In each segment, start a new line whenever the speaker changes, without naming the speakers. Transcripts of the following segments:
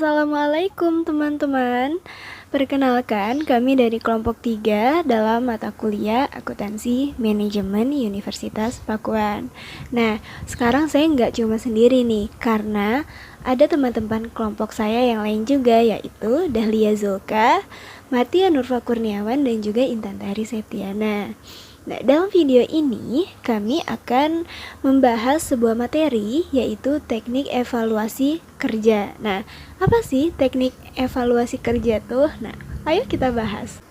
Assalamualaikum teman-teman. Perkenalkan, kami dari kelompok 3 dalam mata kuliah Akuntansi Manajemen Universitas Pakuan. Nah, sekarang saya nggak cuma sendiri nih, karena ada teman-teman kelompok saya yang lain juga, yaitu Dahlia Zulka, Matia Nurfa Kurniawan, dan juga Intan Tahri Septiana. Nah, dalam video ini kami akan membahas sebuah materi, yaitu teknik evaluasi kerja. Nah, apa sih teknik evaluasi kerja tuh? Nah, ayo kita bahas.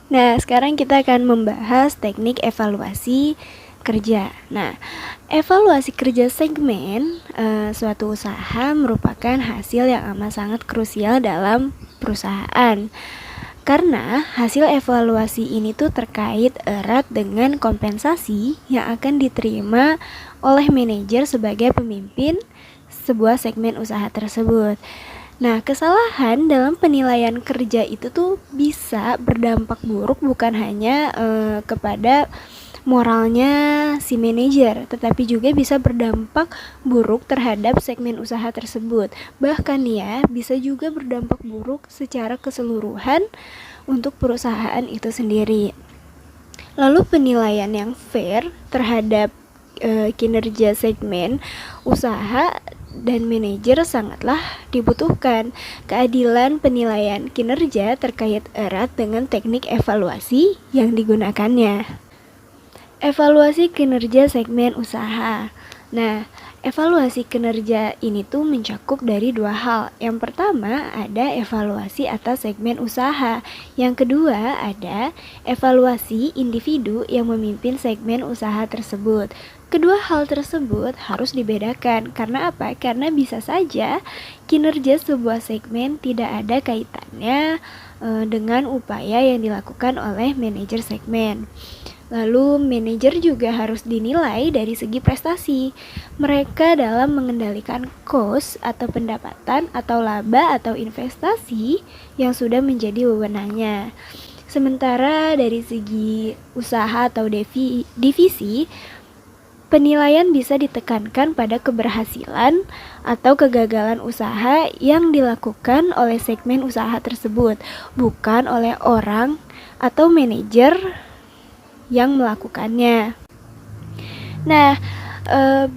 Nah, sekarang kita akan membahas teknik evaluasi kerja. Nah, evaluasi kerja segmen suatu usaha merupakan hasil yang amat sangat krusial dalam perusahaan. Karena hasil evaluasi ini tuh terkait erat dengan kompensasi yang akan diterima oleh manajer sebagai pemimpin sebuah segmen usaha tersebut. Nah, kesalahan dalam penilaian kerja itu tuh bisa berdampak buruk bukan hanya kepada moralnya si manajer, tetapi juga bisa berdampak buruk terhadap segmen usaha tersebut. Bahkan ya, bisa juga berdampak buruk secara keseluruhan untuk perusahaan itu sendiri. Lalu penilaian yang fair terhadap kinerja segmen usaha dan manajer sangatlah dibutuhkan. Keadilan penilaian kinerja terkait erat dengan teknik evaluasi yang digunakannya. Evaluasi kinerja segmen usaha. Nah, evaluasi kinerja ini tuh mencakup dari dua hal. Yang pertama ada evaluasi atas segmen usaha. Yang kedua ada evaluasi individu yang memimpin segmen usaha tersebut. Kedua hal tersebut harus dibedakan. Karena apa? Karena bisa saja kinerja sebuah segmen tidak ada kaitannya dengan upaya yang dilakukan oleh manajer segmen. Lalu manajer juga harus dinilai dari segi prestasi. Mereka dalam mengendalikan cost atau pendapatan atau laba atau investasi yang sudah menjadi wewenangnya. Sementara dari segi usaha atau divisi, penilaian bisa ditekankan pada keberhasilan atau kegagalan usaha yang dilakukan oleh segmen usaha tersebut, bukan oleh orang atau manajer yang melakukannya. Nah,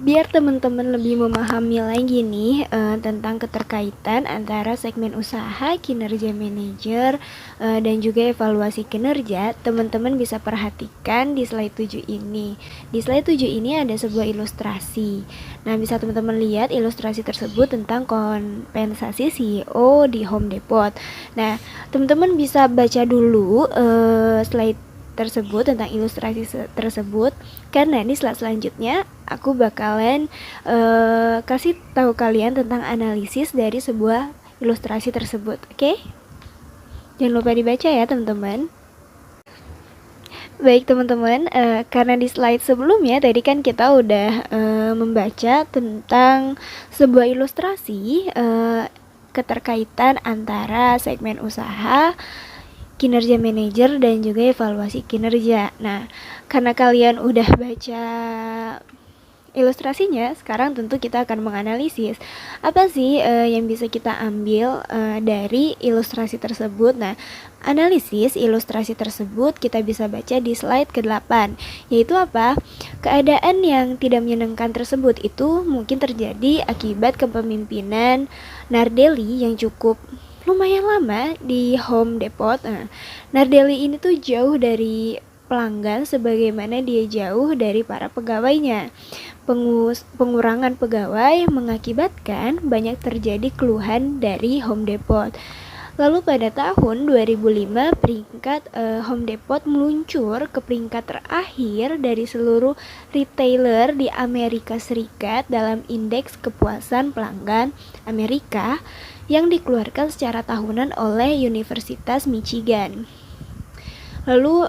biar teman-teman lebih memahami lagi nih tentang keterkaitan antara segmen usaha, kinerja manajer, dan juga evaluasi kinerja, teman-teman bisa perhatikan di slide 7 ini. Di slide 7 ini ada sebuah ilustrasi. Nah, bisa teman-teman lihat ilustrasi tersebut tentang kompensasi CEO di Home Depot. Nah, teman-teman bisa baca dulu slide tersebut tentang ilustrasi tersebut, karena di slide selanjutnya aku bakalan kasih tahu kalian tentang analisis dari sebuah ilustrasi tersebut. Oke? Jangan lupa dibaca ya teman-teman. Baik teman-teman, karena di slide sebelumnya tadi kan kita udah membaca tentang sebuah ilustrasi keterkaitan antara segmen usaha, kinerja manajer, dan juga evaluasi kinerja. Nah, karena kalian udah baca ilustrasinya, sekarang tentu kita akan menganalisis apa sih yang bisa kita ambil dari ilustrasi tersebut. Nah, analisis ilustrasi tersebut kita bisa baca di slide ke-8, yaitu apa? Keadaan yang tidak menyenangkan tersebut itu mungkin terjadi akibat kepemimpinan Nardelli yang cukup lumayan lama di Home Depot. Nardelli ini tuh jauh dari pelanggan sebagaimana dia jauh dari para pegawainya. Pengurangan pegawai mengakibatkan banyak terjadi keluhan dari Home Depot. Lalu pada tahun 2005 peringkat Home Depot meluncur ke peringkat terakhir dari seluruh retailer di Amerika Serikat dalam indeks kepuasan pelanggan Amerika yang dikeluarkan secara tahunan oleh Universitas Michigan. Lalu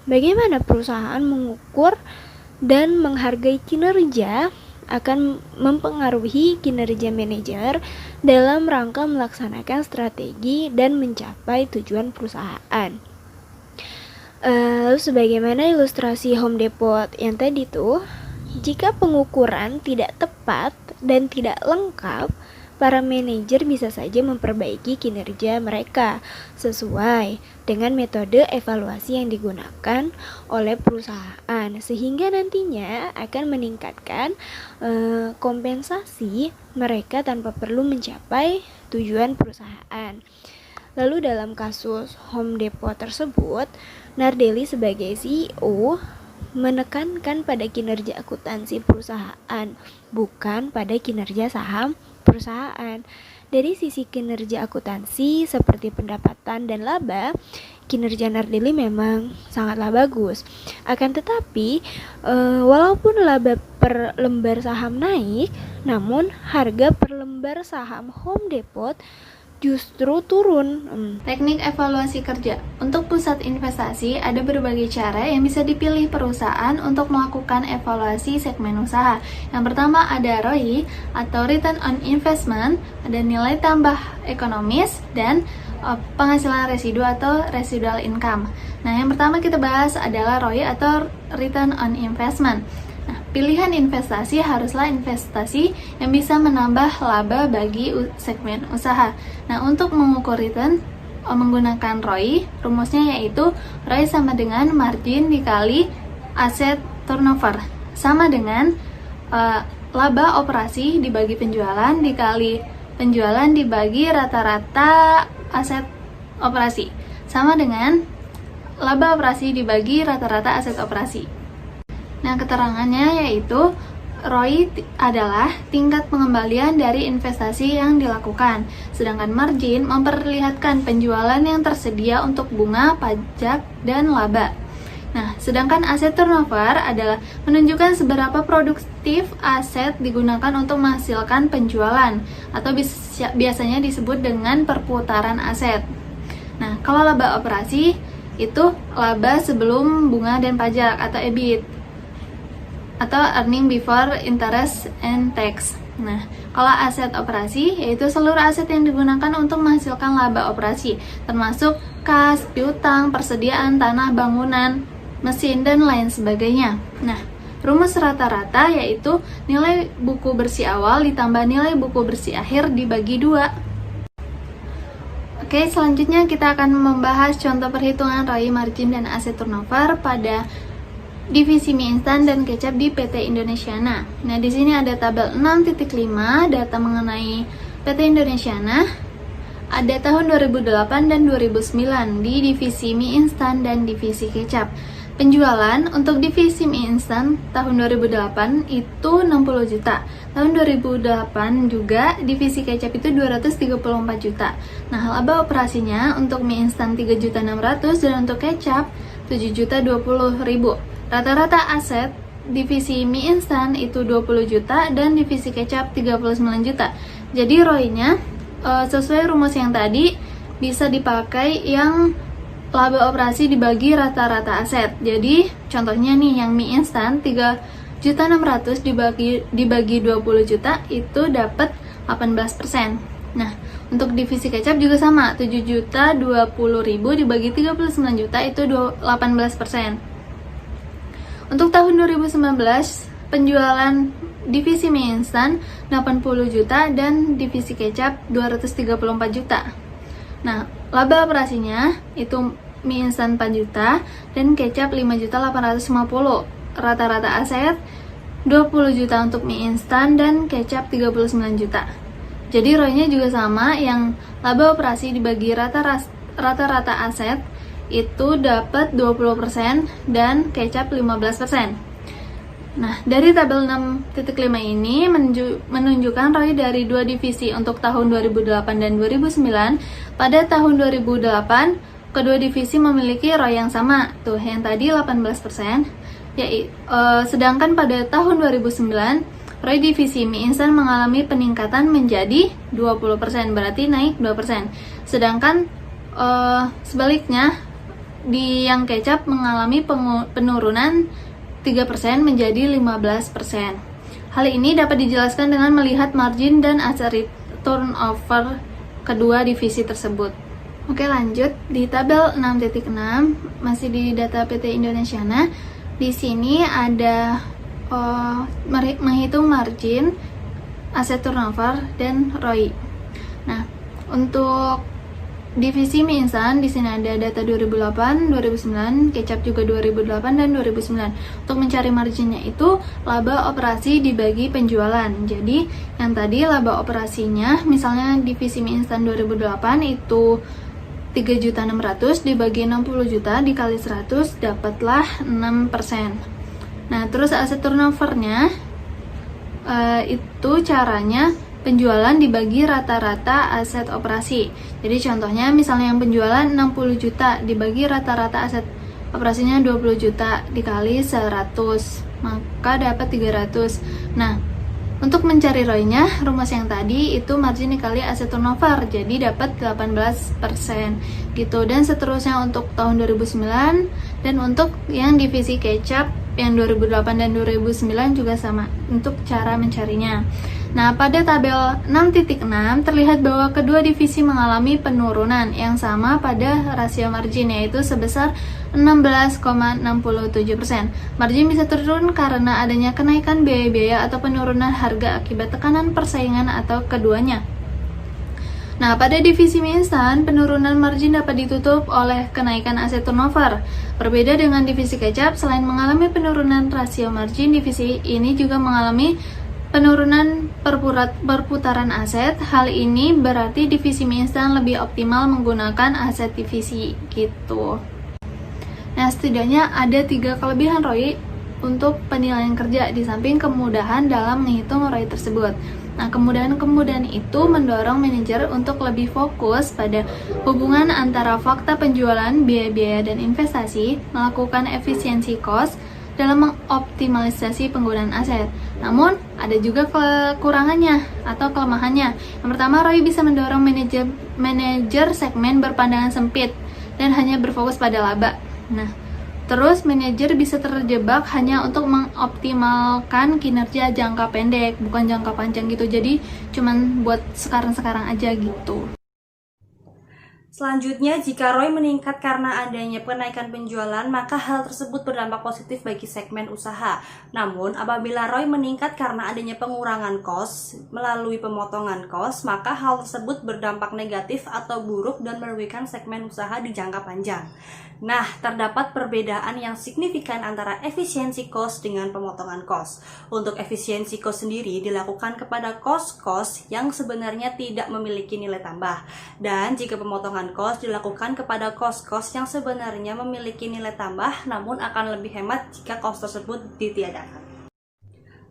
bagaimana perusahaan mengukur dan menghargai kinerja akan mempengaruhi kinerja manajer dalam rangka melaksanakan strategi dan mencapai tujuan perusahaan. Lalu sebagaimana ilustrasi Home Depot yang tadi tuh, jika pengukuran tidak tepat dan tidak lengkap, para manajer bisa saja memperbaiki kinerja mereka sesuai dengan metode evaluasi yang digunakan oleh perusahaan, sehingga nantinya akan meningkatkan kompensasi mereka tanpa perlu mencapai tujuan perusahaan. Lalu dalam kasus Home Depot tersebut, Nardelli sebagai CEO menekankan pada kinerja akuntansi perusahaan, bukan pada kinerja saham perusahaan. Dari sisi kinerja akuntansi seperti pendapatan dan laba, kinerja Nardelli memang sangatlah bagus. Akan tetapi, walaupun laba per lembar saham naik, namun harga per lembar saham Home Depot justru turun.
Teknik evaluasi kerja. Untuk pusat investasi, ada berbagai cara yang bisa dipilih perusahaan untuk melakukan evaluasi segmen usaha. Yang pertama ada ROI atau Return on Investment, ada nilai tambah ekonomis, dan penghasilan residu atau residual income. Nah, yang pertama kita bahas adalah ROI atau Return on Investment. Nah, pilihan investasi haruslah investasi yang bisa menambah laba bagi segmen usaha. Nah, untuk mengukur return menggunakan ROI, rumusnya yaitu ROI sama dengan margin dikali aset turnover, sama dengan laba operasi dibagi penjualan dikali penjualan dibagi rata-rata aset operasi, sama dengan laba operasi dibagi rata-rata aset operasi. Nah, keterangannya yaitu ROI adalah tingkat pengembalian dari investasi yang dilakukan, sedangkan margin memperlihatkan penjualan yang tersedia untuk bunga, pajak, dan laba. Nah, sedangkan aset turnover adalah menunjukkan seberapa produktif aset digunakan untuk menghasilkan penjualan, atau biasanya disebut dengan perputaran aset. Nah, kalau laba operasi itu laba sebelum bunga dan pajak atau EBIT, atau earning before interest and tax. Nah, kalau aset operasi yaitu seluruh aset yang digunakan untuk menghasilkan laba operasi, termasuk kas, piutang, persediaan tanah, bangunan, mesin, dan lain sebagainya. Nah, rumus rata-rata yaitu nilai buku bersih awal ditambah nilai buku bersih akhir dibagi 2. Oke, selanjutnya kita akan membahas contoh perhitungan ROI, margin, dan aset turnover pada divisi mie instan dan kecap di PT Indonesiana. Nah, di sini ada tabel 6.5 data mengenai PT Indonesiana. Ada tahun 2008 dan 2009 di divisi mie instan dan divisi kecap. Penjualan untuk divisi mie instan tahun 2008 itu 60 juta. Tahun 2008 juga divisi kecap itu 234 juta. Nah, laba operasinya untuk mie instan 3.600.000 dan untuk kecap 7.020.000. Rata-rata aset divisi mie instan itu 20 juta dan divisi kecap 39 juta. Jadi ROI-nya sesuai rumus yang tadi bisa dipakai yang laba operasi dibagi rata-rata aset. Jadi contohnya nih yang mie instan 3.600.000 dibagi 20 juta itu dapat 18%. Nah, untuk divisi kecap juga sama, 7.020.000 dibagi 39 juta itu 18%. Untuk tahun 2019, penjualan divisi mie instan 80 juta dan divisi kecap 234 juta. Nah, laba operasinya itu mie instan 4 juta dan kecap 5.850. Rata-rata aset 20 juta untuk mie instan dan kecap 39 juta. Jadi ROI-nya juga sama, yang laba operasi dibagi rata-rata aset itu dapat 20% dan kecap 15%. Nah, dari tabel 6.5 ini menunjukkan ROI dari dua divisi untuk tahun 2008 dan 2009. Pada tahun 2008, kedua divisi memiliki ROI yang sama, tuh yang tadi 18%. Sedangkan pada tahun 2009, ROI divisi mie instan mengalami peningkatan menjadi 20%, berarti naik 2%. Sedangkan sebaliknya, di yang kecap mengalami penurunan 3% menjadi 15%. Hal ini dapat dijelaskan dengan melihat margin dan aset turnover kedua divisi tersebut. Oke, lanjut di tabel 6.6 masih di data PT Indonesiana. Di sini ada menghitung margin aset turnover, dan ROI. Nah, untuk divisi mie instan di sini ada data 2008, 2009, kecap juga 2008 dan 2009. Untuk mencari marginnya itu laba operasi dibagi penjualan. Jadi, yang tadi laba operasinya misalnya divisi mie instan 2008 itu 3.600.000 dibagi 60 juta dikali 100 dapatlah 6%. Nah, terus aset turnovernya itu caranya penjualan dibagi rata-rata aset operasi. Jadi contohnya misalnya yang penjualan 60 juta dibagi rata-rata aset operasinya 20 juta dikali 100, maka dapat 300. Nah, untuk mencari ROI-nya, rumus yang tadi itu margin dikali aset turnover, jadi dapat 18% gitu. Dan seterusnya untuk tahun 2009, dan untuk yang divisi kecap yang 2008 dan 2009 juga sama untuk cara mencarinya. Nah, pada tabel 6.6 terlihat bahwa kedua divisi mengalami penurunan yang sama pada rasio margin, yaitu sebesar 16,67%. Margin bisa turun karena adanya kenaikan biaya-biaya atau penurunan harga akibat tekanan persaingan atau keduanya. Nah, pada divisi mie instan, penurunan margin dapat ditutup oleh kenaikan aset turnover. Berbeda dengan divisi kecap, selain mengalami penurunan rasio margin, divisi ini juga mengalami penurunan perputaran aset. Hal ini berarti divisi mie instan lebih optimal menggunakan aset divisi gitu. Nah, setidaknya ada 3 kelebihan ROI untuk penilaian kerja di samping kemudahan dalam menghitung ROI tersebut. Nah, kemudahan-kemudahan itu mendorong manajer untuk lebih fokus pada hubungan antara fakta penjualan, biaya-biaya, dan investasi, melakukan efisiensi cost dalam mengoptimalisasi penggunaan aset. Namun, ada juga kekurangannya atau kelemahannya. Yang pertama, ROI bisa mendorong manajer segmen berpandangan sempit dan hanya berfokus pada laba. Nah, terus manajer bisa terjebak hanya untuk mengoptimalkan kinerja jangka pendek, bukan jangka panjang gitu. Jadi cuman buat sekarang-sekarang aja gitu.
Selanjutnya, jika ROI meningkat karena adanya kenaikan penjualan, maka hal tersebut berdampak positif bagi segmen usaha. Namun, apabila ROI meningkat karena adanya pengurangan cost melalui pemotongan cost, maka hal tersebut berdampak negatif atau buruk dan merugikan segmen usaha di jangka panjang. Nah, terdapat perbedaan yang signifikan antara efisiensi cost dengan pemotongan cost. Untuk efisiensi cost sendiri dilakukan kepada cost-cost yang sebenarnya tidak memiliki nilai tambah. Dan jika pemotongan cost dilakukan kepada cost-cost yang sebenarnya memiliki nilai tambah, namun akan lebih hemat jika cost tersebut ditiadakan.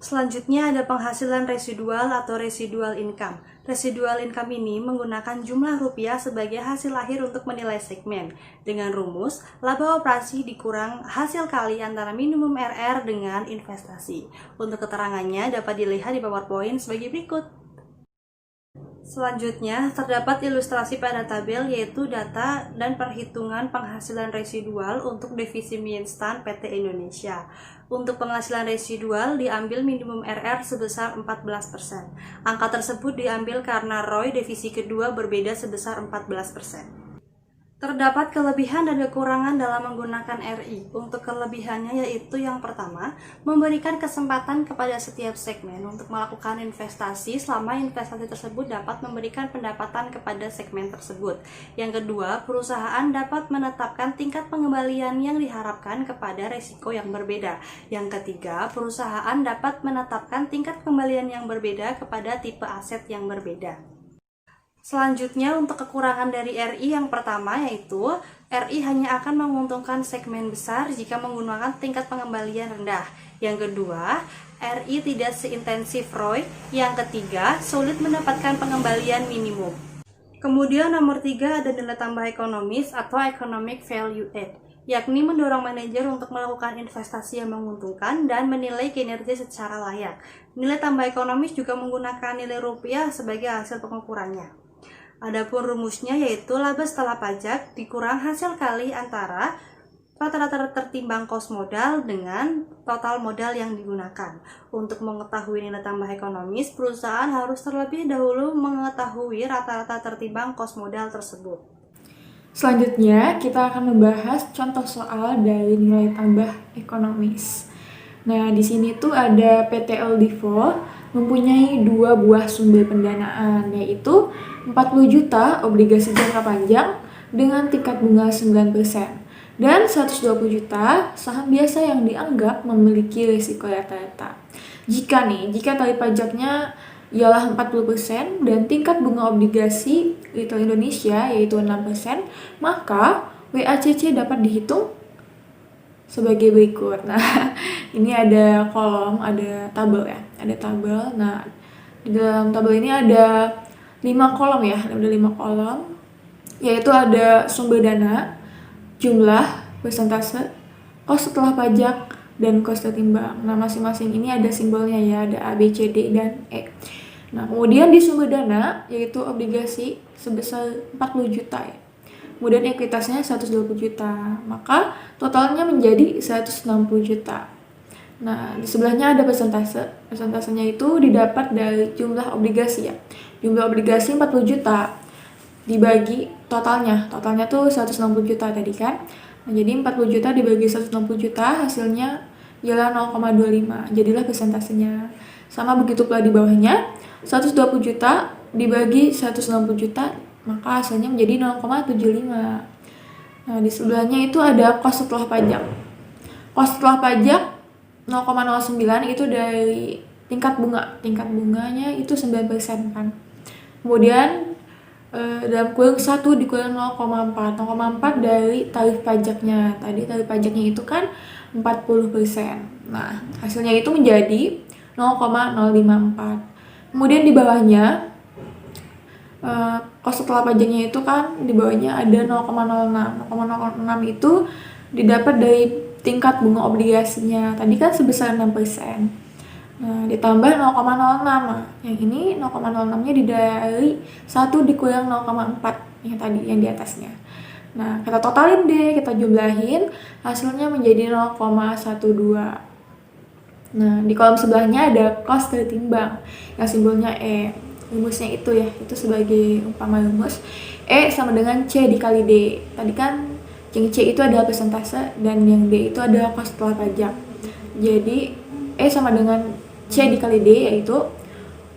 Selanjutnya ada penghasilan residual atau residual income. Residual income ini menggunakan jumlah rupiah sebagai hasil akhir untuk menilai segmen. Dengan rumus, laba operasi dikurang hasil kali antara minimum RR dengan investasi. Untuk keterangannya dapat dilihat di PowerPoint sebagai berikut. Selanjutnya, terdapat ilustrasi pada tabel yaitu data dan perhitungan penghasilan residual untuk divisi mie instan PT Indonesia. Untuk penghasilan residual diambil minimum RR sebesar 14%. Angka tersebut diambil karena ROI divisi kedua berbeda sebesar 14%. Terdapat kelebihan dan kekurangan dalam menggunakan RI. Untuk kelebihannya yaitu yang pertama, memberikan kesempatan kepada setiap segmen untuk melakukan investasi selama investasi tersebut dapat memberikan pendapatan kepada segmen tersebut. Yang kedua, perusahaan dapat menetapkan tingkat pengembalian yang diharapkan kepada risiko yang berbeda. Yang ketiga, perusahaan dapat menetapkan tingkat pengembalian yang berbeda kepada tipe aset yang berbeda. Selanjutnya, untuk kekurangan dari RI yang pertama yaitu RI hanya akan menguntungkan segmen besar jika menggunakan tingkat pengembalian rendah. Yang kedua, RI tidak seintensif ROI. Yang ketiga, sulit mendapatkan pengembalian minimum. Kemudian nomor 3 ada nilai tambah ekonomis atau economic value add, yakni mendorong manajer untuk melakukan investasi yang menguntungkan dan menilai kinerja secara layak. Nilai tambah ekonomis juga menggunakan nilai rupiah sebagai hasil pengukurannya. Adapun rumusnya yaitu laba setelah pajak dikurang hasil kali antara rata-rata tertimbang kos modal dengan total modal yang digunakan. Untuk mengetahui nilai tambah ekonomis, perusahaan harus terlebih dahulu mengetahui rata-rata tertimbang kos modal tersebut.
Selanjutnya, kita akan membahas contoh soal dari nilai tambah ekonomis. Nah, di sini tuh ada PT El Divo, mempunyai dua buah sumber pendanaan, yaitu 40 juta obligasi jangka panjang dengan tingkat bunga 9%, dan 120 juta saham biasa yang dianggap memiliki risiko rata-rata. Jika tarif pajaknya ialah 40% dan tingkat bunga obligasi retail Indonesia yaitu 6%, maka WACC dapat dihitung sebagai berikut. Nah, ini ada kolom, ada tabel ya, ada tabel. Nah, di dalam tabel ini ada 5 kolom ya, ada 5 kolom, yaitu ada sumber dana, jumlah, persentase, kos setelah pajak, dan kos tertimbang. Nah, masing-masing ini ada simbolnya ya, ada A, B, C, D, dan E. Nah, kemudian di sumber dana, yaitu obligasi sebesar 40 juta ya. Kemudian ekuitasnya 120 juta, maka totalnya menjadi 160 juta. Nah, di sebelahnya ada persentase. Persentasenya itu didapat dari jumlah obligasi ya. Jumlah obligasi 40 juta dibagi totalnya tuh 160 juta tadi kan. Nah, jadi 40 juta dibagi 160 juta hasilnya ialah 0,25, jadilah persentasenya. Sama begitu pula di bawahnya, 120 juta dibagi 160 juta, maka hasilnya menjadi 0,75. Nah, di sebelahnya itu ada kos setelah pajak. Kos setelah pajak 0,09 itu dari tingkat bunga. Tingkat bunganya itu 9% kan. Kemudian dalam kurung 1 dikurang 0,4. 0,4 dari tarif pajaknya. Tadi tarif pajaknya itu kan 40%. Nah, hasilnya itu menjadi 0,054. Kemudian di bawahnya kos setelah pajaknya itu kan di bawahnya ada 0,06. 0,06 itu didapat dari tingkat bunga obligasinya. Tadi kan sebesar 6%. Nah, ditambah 0,06. Yang ini 0,06-nya dari 1 dikurang 0,4 yang tadi yang di atasnya. Nah, kita totalin deh, kita jumlahin, hasilnya menjadi 0,12. Nah, di kolom sebelahnya ada kos tertimbang yang simbolnya E. Rumusnya itu ya, itu sebagai umpama rumus. E sama dengan C dikali D. Tadi kan yang C itu adalah persentase dan yang D itu adalah kos setelah pajak. Jadi E sama dengan C dikali D yaitu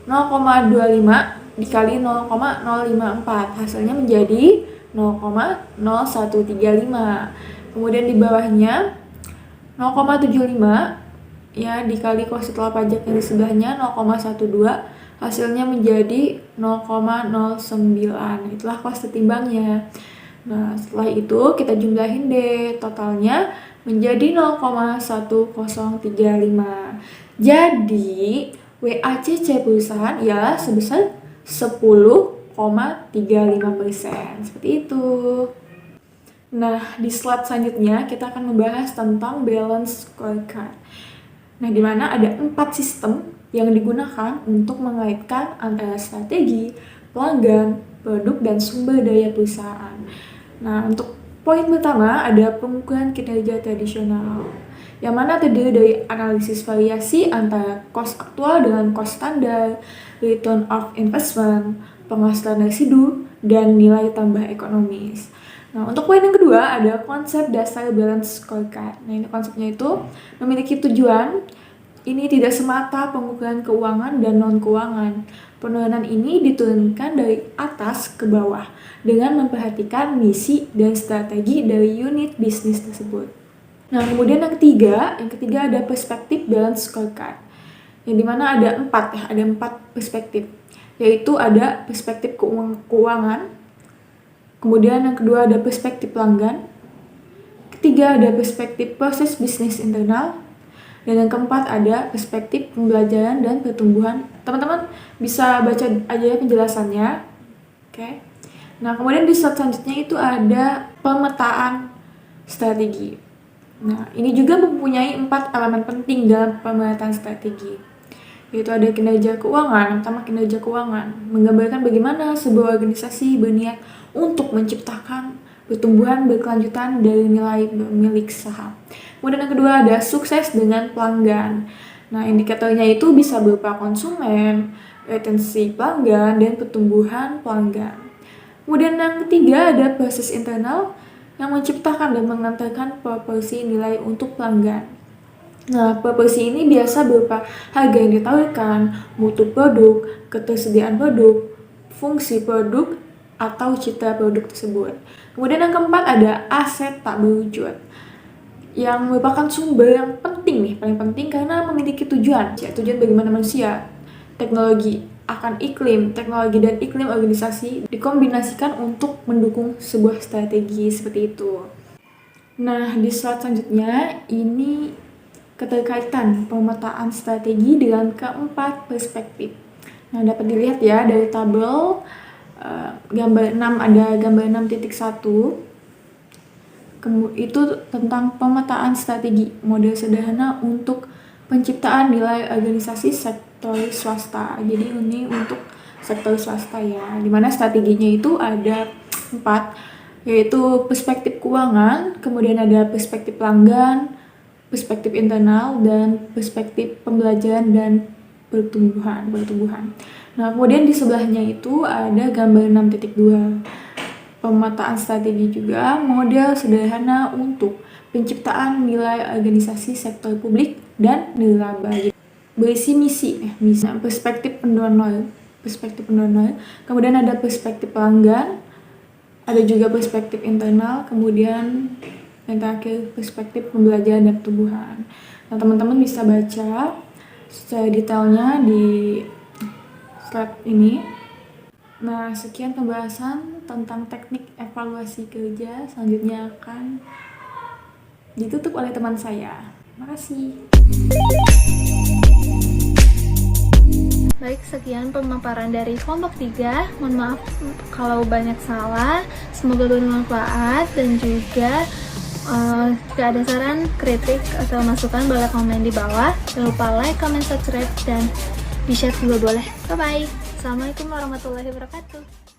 0,25 dikali 0,054. Hasilnya menjadi 0,0135. Kemudian di bawahnya 0,75 ya dikali kos setelah pajak yang di sebelahnya 0,12, hasilnya menjadi 0,09. Itulah kos tertimbangnya. Nah, setelah itu kita jumlahin deh, totalnya menjadi 0,1035. Jadi WACC perusahaan ialah sebesar 10,35%. Seperti itu. Nah, di slide selanjutnya kita akan membahas tentang balance scorecard. Nah, di mana ada 4 sistem yang digunakan untuk mengaitkan antara strategi, pelanggan, produk, dan sumber daya perusahaan. Nah, untuk poin pertama ada pengukuran kinerja tradisional, yang mana terdiri dari analisis variasi antara cost aktual dengan cost standar, return of investment, penghasilan residu, dan nilai tambah ekonomis. Nah, untuk poin yang kedua ada konsep dasar balance scorecard. Nah, ini konsepnya itu memiliki tujuan. Ini tidak semata pengukuran keuangan dan non-keuangan. Penurunan ini diturunkan dari atas ke bawah dengan memperhatikan misi dan strategi dari unit bisnis tersebut. Nah, kemudian yang ketiga ada perspektif balance scorecard. Yang dimana ada 4 perspektif. Yaitu ada perspektif keuangan, kemudian yang kedua ada perspektif pelanggan, ketiga ada perspektif proses bisnis internal, dan yang keempat ada perspektif pembelajaran dan pertumbuhan. Teman-teman bisa baca aja penjelasannya. Oke. Nah, kemudian di slide selanjutnya itu ada pemetaan strategi. Nah, ini juga mempunyai 4 elemen penting dalam pemetaan strategi. Yaitu ada kinerja keuangan, pertama kinerja keuangan, menggambarkan bagaimana sebuah organisasi berniat untuk menciptakan pertumbuhan berkelanjutan dari nilai milik saham. Kemudian yang kedua ada sukses dengan pelanggan. Nah, indikatornya itu bisa berupa konsumen, retensi pelanggan, dan pertumbuhan pelanggan. Kemudian yang ketiga ada proses internal yang menciptakan dan mengantarkan proporsi nilai untuk pelanggan. Nah, proporsi ini biasa berupa harga yang ditawarkan, mutu produk, ketersediaan produk, fungsi produk, atau citra produk tersebut. Kemudian yang keempat ada aset tak berwujud, yang merupakan sumber yang penting nih, paling penting karena memiliki tujuan. Tujuan bagaimana manusia, teknologi akan iklim, teknologi dan iklim organisasi dikombinasikan untuk mendukung sebuah strategi seperti itu. Nah, di slide selanjutnya ini keterkaitan pemetaan strategi dengan keempat perspektif. Nah, dapat dilihat ya dari tabel gambar 6, ada gambar 6.1. Itu tentang pemetaan strategi model sederhana untuk penciptaan nilai organisasi sektor swasta. Jadi ini untuk sektor swasta ya, dimana strateginya itu ada 4, yaitu perspektif keuangan, kemudian ada perspektif pelanggan, perspektif internal, dan perspektif pembelajaran dan pertumbuhan. Nah, kemudian di sebelahnya itu ada gambar 6.2. Pemetaan strategi juga model sederhana untuk penciptaan nilai organisasi sektor publik dan nirlaba. Berisi misi. Nah, perspektif pendonor, kemudian ada perspektif pelanggan, ada juga perspektif internal, kemudian yang terakhir perspektif pembelajaran dan pertumbuhan. Nah, teman-teman bisa baca secara detailnya di slide ini. Nah, sekian pembahasan tentang teknik evaluasi kerja. Selanjutnya akan ditutup oleh teman saya. Makasih.
Baik, sekian pemaparan dari kelompok 3. Mohon maaf kalau banyak salah. Semoga bermanfaat, dan juga jika ada saran, kritik, atau masukan boleh komen di bawah. Jangan lupa like, comment, subscribe, dan di-share juga boleh. Bye-bye. Assalamualaikum warahmatullahi wabarakatuh.